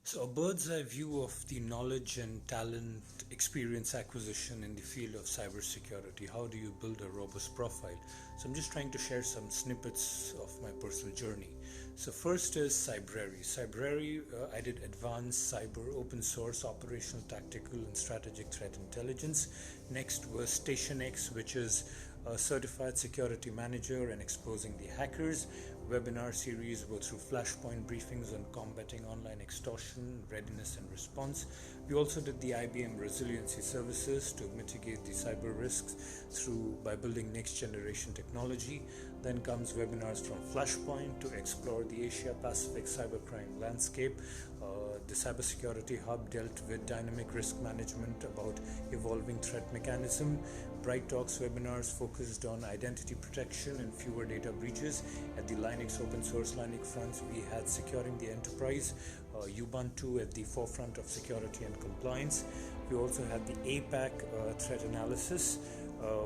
So, a bird's eye view of the knowledge and talent experience acquisition in the field of cybersecurity. How do you build a robust profile? So, I'm just trying to share some snippets of my personal journey. So, first is Cybrary. Cybrary, I did advanced cyber, open source, operational, tactical, and strategic threat intelligence. Next was Station X, which is a certified security manager and exposing the hackers. Webinar series were through flashpoint briefings on combating online extortion, readiness and response. We also did the IBM resiliency services to mitigate the cyber risks by building next generation technology. Then comes webinars from Flashpoint to explore the Asia Pacific cybercrime landscape. The Cybersecurity Hub dealt with dynamic risk management about evolving threat mechanism. Bright Talks webinars focused on identity protection and fewer data breaches. At the Linux open source Linux front, we had securing the enterprise, Ubuntu at the forefront of security and compliance. We also had the APAC threat analysis,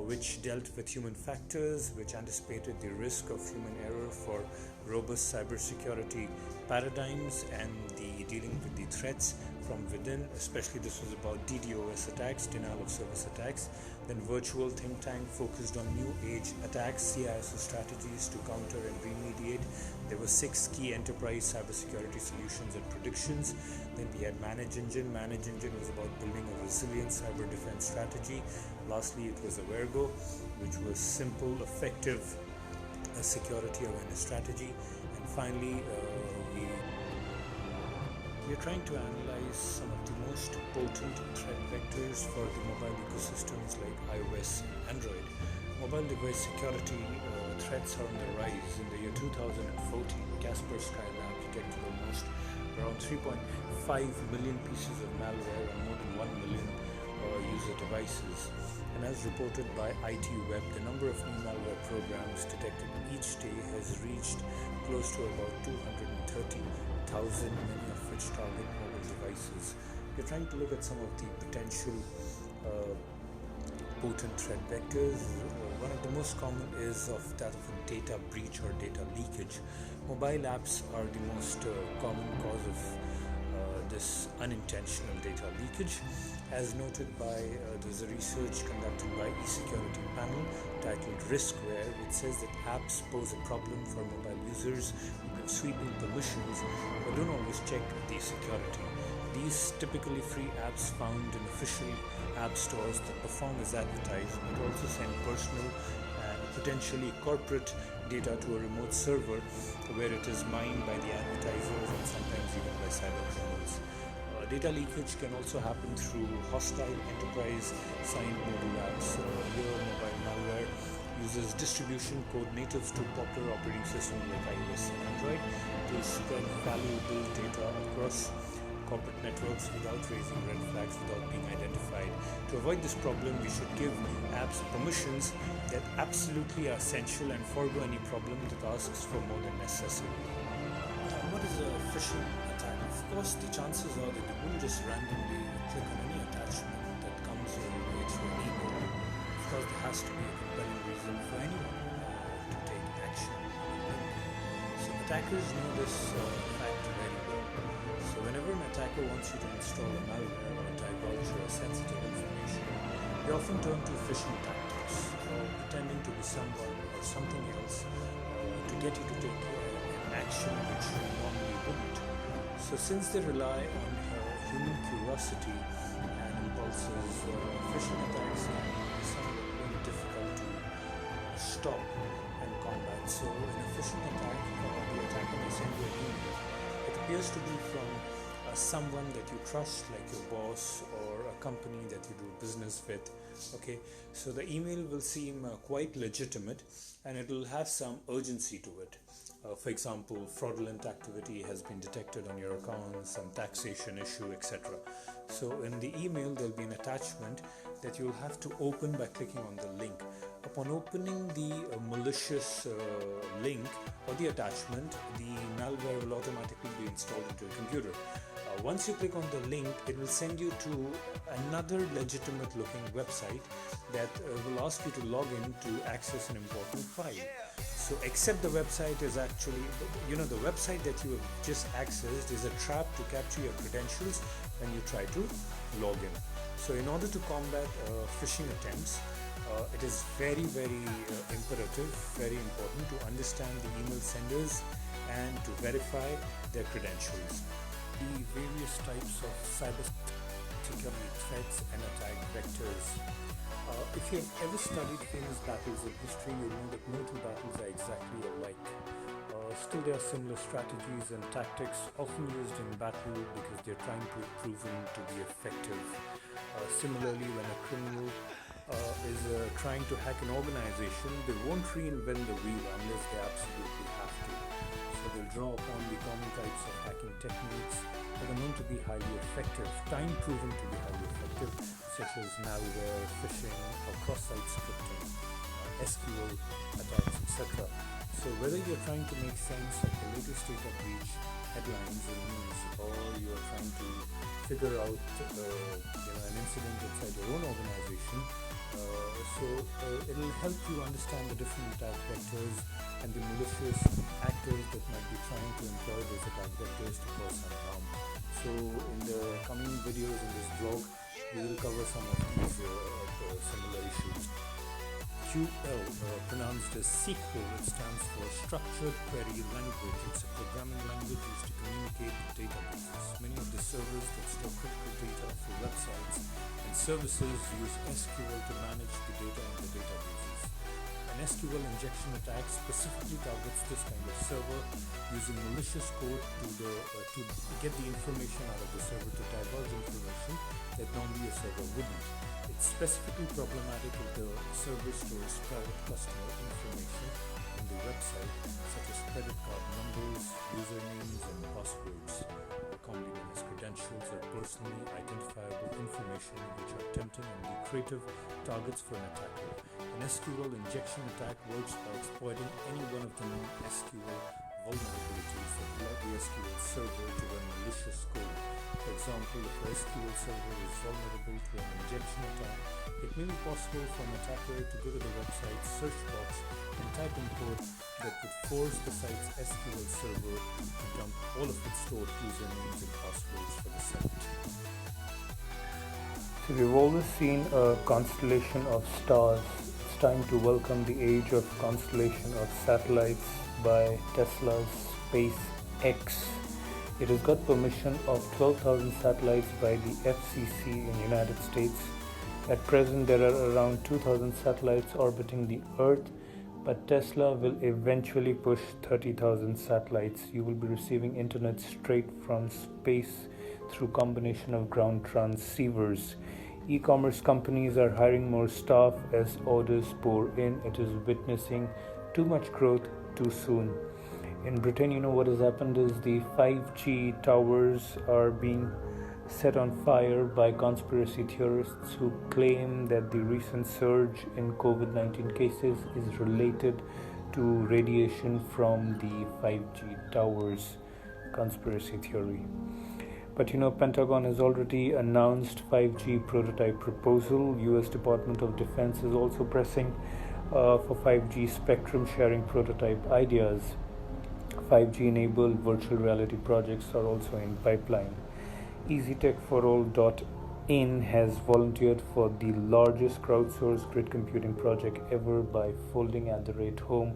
which dealt with human factors, which anticipated the risk of human error for robust cybersecurity paradigms and the dealing with the threats from within. Especially this was about DDoS attacks, denial of service attacks. Then virtual think tank focused on new age attacks, CISO strategies to counter and remediate. There were 6 key enterprise cybersecurity solutions and predictions. Then we had Manage Engine. Manage Engine was about building a resilient cyber defense strategy. Lastly, it was Avergo, which was simple, effective security awareness strategy. And finally, we are trying to analyze some of the most potent threat vectors for the mobile ecosystems like iOS and Android. Mobile device security threats are on the rise. In the year 2014, Kaspersky Lab detected almost around 3.5 million pieces of malware on more than 1 million user devices. And as reported by IT Web, the number of new malware programs detected each day has reached close to about 230,000, many of which target mobile devices. We're trying to look at some of the potential potent threat vectors. One of the most common is of that of a data breach or data leakage. Mobile apps are the most common cause of this unintentional data leakage. As noted by there's a research conducted by eSecurity panel titled Riskware, which says that apps pose a problem for mobile users who give sweeping permissions but don't always check the security. These typically free apps found in official app stores that perform as advertised but also send personal and potentially corporate data to a remote server where it is mined by the advertisers and sometimes even by cybercriminals. Data leakage can also happen through hostile enterprise signed mobile apps. Here, mobile malware uses distribution code native to popular operating systems like iOS and Android to spread valuable data across corporate networks without raising red flags, without being identified. To avoid this problem, we should give apps permissions that absolutely are essential and forego any problem that asks for more than necessary. What is a phishing attack? Of course, the chances are that you wouldn't just randomly click on any attachment that comes your way through an email. Of course, there has to be a compelling reason for anyone to take action on a link. So attackers know this fact very well. So whenever an attacker wants you to install a malware or divulge your sensitive information, they often turn to phishing tactics or pretending to be someone or something else to get you to take action which you normally wouldn't. So since they rely on human curiosity and impulses, phishing attacks can be somewhat really difficult to stop and combat. So in a phishing attack, the attacker may send you an email. It appears to be from someone that you trust, like your boss or a company that you do business with. Okay, so the email will seem quite legitimate and it will have some urgency to it. For example, fraudulent activity has been detected on your account, some taxation issue, etc. So in the email, there will be an attachment that you'll have to open by clicking on the link. Upon opening the malicious link or the attachment, the malware will automatically be installed into your computer. Once you click on the link, it will send you to another legitimate looking website that will ask you to log in to access an important file. So except the website is actually, the website that you have just accessed is a trap to capture your credentials when you try to log in. So in order to combat phishing attempts, it is very, very imperative, very important to understand the email senders and to verify their credentials. The various types of cybersecurity threats and attack vectors. If you have ever studied famous battles in history, you know that no two battles are exactly alike. Still, there are similar strategies and tactics often used in battle because they're trying to be proven to be effective. Similarly, when a criminal is trying to hack an organization, they won't reinvent the wheel unless they absolutely have to. So they'll draw upon the common types of hacking techniques that are known to be highly effective, time proven to be highly effective, such as malware, phishing, or cross-site scripting, SQL attacks, etc. So whether you're trying to make sense of the latest data breach headlines and news, or you're trying to figure out an incident inside your own organization, it'll help you understand the different attack vectors and the malicious actors that might be trying to employ those attack vectors to cause some harm. So in the coming videos in this blog, we will cover some of these similar issues. QL, pronounced as SQL, it stands for Structured Query Language. It's a programming language used to communicate with databases. Many of the servers that store critical data for websites and services use SQL to manage the data in the databases. An SQL injection attack specifically targets this kind of server using malicious code to get the information out of the server, to divulge information that normally a server wouldn't. It's specifically problematic if the server stores private customer information on the website, such as credit card numbers, usernames, and passwords, commonly known as credentials, or personally identifiable information which are tempting and lucrative targets for an attacker. An SQL injection attack works by exploiting any one of the known SQL vulnerabilities that allow the SQL server to run malicious code. For example, if a SQL server is vulnerable to an injection attack, it may be possible for an attacker to go to the website's search box and type in code that would force the site's SQL server to dump all of its stored usernames and passwords for the site. So we've always seen a constellation of stars. It's time to welcome the age of constellation of satellites by Tesla's SpaceX. It has got permission of 12,000 satellites by the FCC in United States. At present, there are around 2,000 satellites orbiting the Earth, but Tesla will eventually push 30,000 satellites. You will be receiving internet straight from space through combination of ground transceivers. E-commerce companies are hiring more staff as orders pour in. It is witnessing too much growth too soon. In Britain, what has happened is the 5G towers are being set on fire by conspiracy theorists who claim that the recent surge in COVID-19 cases is related to radiation from the 5G towers. Conspiracy theory. But Pentagon has already announced 5G prototype proposal. US Department of Defense is also pressing for 5G spectrum sharing prototype ideas. 5G-enabled virtual reality projects are also in pipeline. EasyTechForAll.in has volunteered for the largest crowdsourced grid computing project ever by folding@home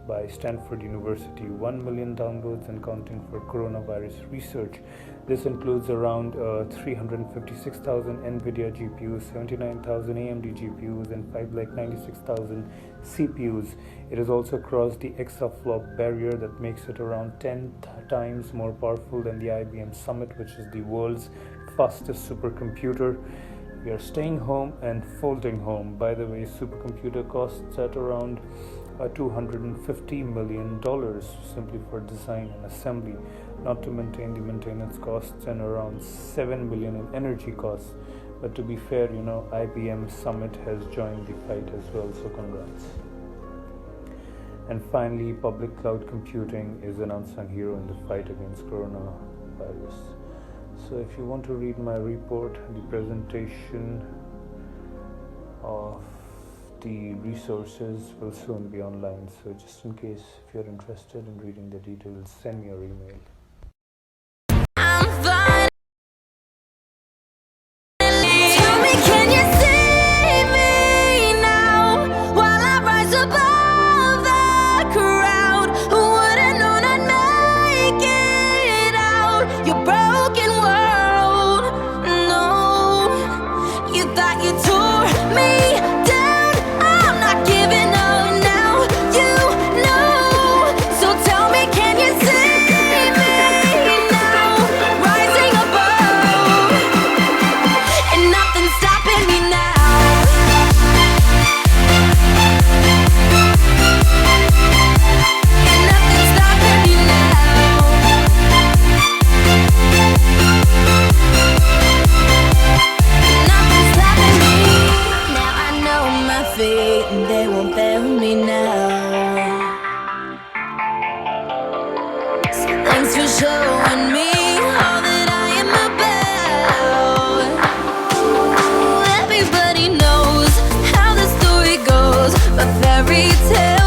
by Stanford University. 1 million downloads and counting for coronavirus research. This includes around 356,000 NVIDIA GPUs, 79,000 AMD GPUs, and 596,000 CPUs. It has also crossed the exaflop barrier that makes it around 10 times more powerful than the IBM Summit, which is the world's fastest supercomputer. We are staying home and folding home. By the way, supercomputer costs at around $250 million simply for design and assembly, not to maintain the maintenance costs, and around $7 million in energy costs. But to be fair, IBM Summit has joined the fight as well, so congrats. And finally, public cloud computing is an unsung hero in the fight against coronavirus. So if you want to read my report, the presentation of the resources will soon be online, so just in case if you're interested in reading the details, send me your email. They won't bury me now. So thanks for showing me all that I am about. Everybody knows how the story goes, a fairy tale.